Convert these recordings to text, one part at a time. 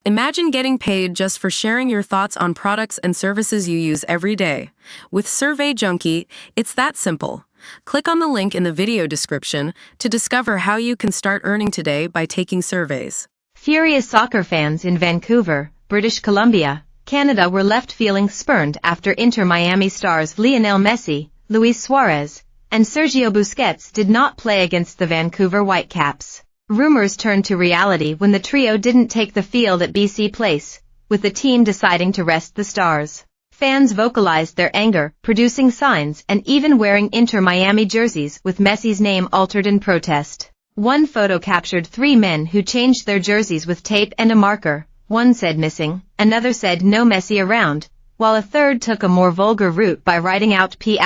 Imagine getting paid just for sharing your thoughts on products and services you use every day. With Survey Junkie, it's that simple. Click on the link in the video description to discover how you can start earning today by taking surveys. Furious soccer fans in Vancouver, British Columbia, Canada were left feeling spurned after Inter Miami stars Lionel Messi, Luis Suarez, and Sergio Busquets did not play against the Vancouver Whitecaps. Rumors turned to reality when the trio didn't take the field at BC Place, with the team deciding to rest the stars. Fans vocalized their anger, producing signs and even wearing Inter Miami jerseys with Messi's name altered in protest. One photo captured three men who changed their jerseys with tape and a marker. One said missing, another said no Messi around, while a third took a more vulgar route by writing out P******Y.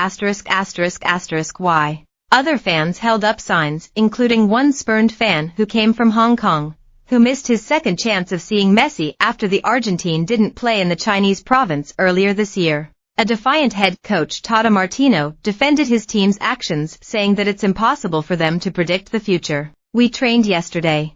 Other fans held up signs, including one spurned fan who came from Hong Kong, who missed his second chance of seeing Messi after the Argentine didn't play in the Chinese province earlier this year. A defiant head coach Tata Martino defended his team's actions, saying that it's impossible for them to predict the future. "We trained yesterday.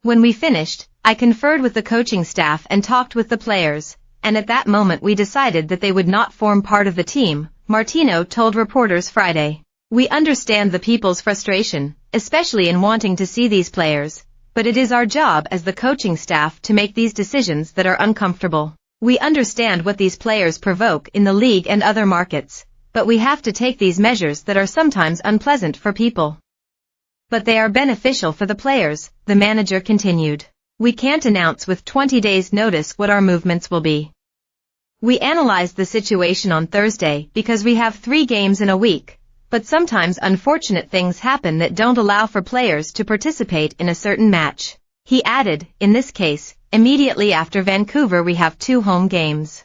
When we finished, I conferred with the coaching staff and talked with the players, and at that moment we decided that they would not form part of the team," Martino told reporters Friday. "We understand the people's frustration, especially in wanting to see these players, but it is our job as the coaching staff to make these decisions that are uncomfortable. We understand what these players provoke in the league and other markets, but we have to take these measures that are sometimes unpleasant for people. But they are beneficial for the players," the manager continued. "We can't announce with 20 days' notice what our movements will be. We analyzed the situation on Thursday because we have 3 games in a week, but sometimes unfortunate things happen that don't allow for players to participate in a certain match." He added, "In this case, immediately after Vancouver we have 2 home games.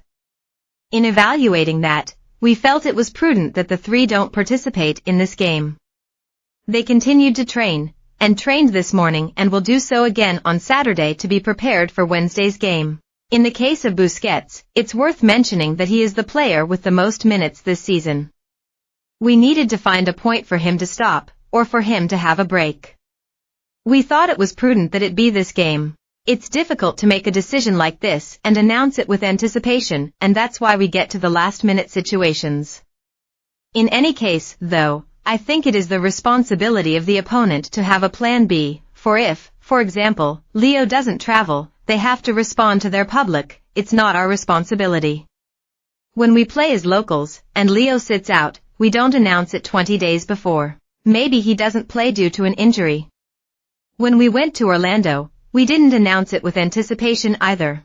In evaluating that, we felt it was prudent that the 3 don't participate in this game." They continued to train, and trained this morning and will do so again on Saturday to be prepared for Wednesday's game. In the case of Busquets, it's worth mentioning that he is the player with the most minutes this season. "We needed to find a point for him to stop, or for him to have a break. We thought it was prudent that it be this game. It's difficult to make a decision like this and announce it with anticipation, and that's why we get to the last-minute situations. In any case, though, I think it is the responsibility of the opponent to have a plan B, for if, for example, Leo doesn't travel, they have to respond to their public. It's not our responsibility. When we play as locals, and Leo sits out, we don't announce it 20 days before. Maybe he doesn't play due to an injury. When we went to Orlando, we didn't announce it with anticipation either.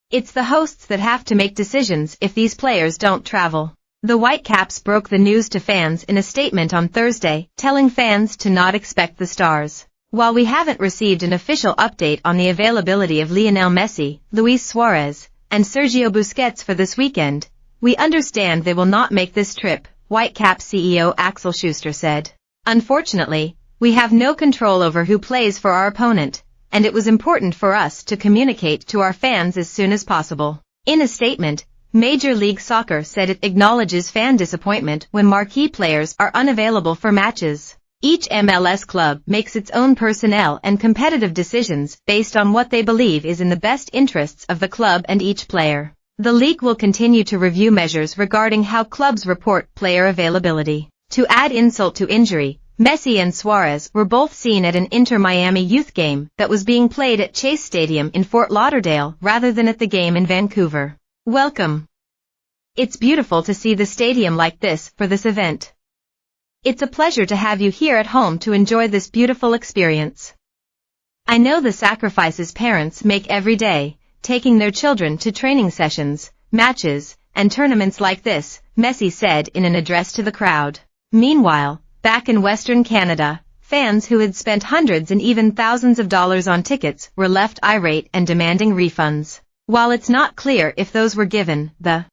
It's the hosts that have to make decisions if these players don't travel." The Whitecaps broke the news to fans in a statement on Thursday, telling fans to not expect the stars. "While we haven't received an official update on the availability of Lionel Messi, Luis Suarez, and Sergio Busquets for this weekend, we understand they will not make this trip," Whitecaps CEO Axel Schuster said. "Unfortunately, we have no control over who plays for our opponent, and it was important for us to communicate to our fans as soon as possible." In a statement, Major League Soccer said it acknowledges fan disappointment when marquee players are unavailable for matches. Each MLS club makes its own personnel and competitive decisions based on what they believe is in the best interests of the club and each player. The league will continue to review measures regarding how clubs report player availability. To add insult to injury, Messi and Suarez were both seen at an Inter Miami youth game that was being played at Chase Stadium in Fort Lauderdale rather than at the game in Vancouver. "Welcome. It's beautiful to see the stadium like this for this event. It's a pleasure to have you here at home to enjoy this beautiful experience. I know the sacrifices parents make every day, taking their children to training sessions, matches, and tournaments like this," Messi said in an address to the crowd. Meanwhile, back in Western Canada, fans who had spent hundreds and even thousands of dollars on tickets were left irate and demanding refunds. While it's not clear if those were given, the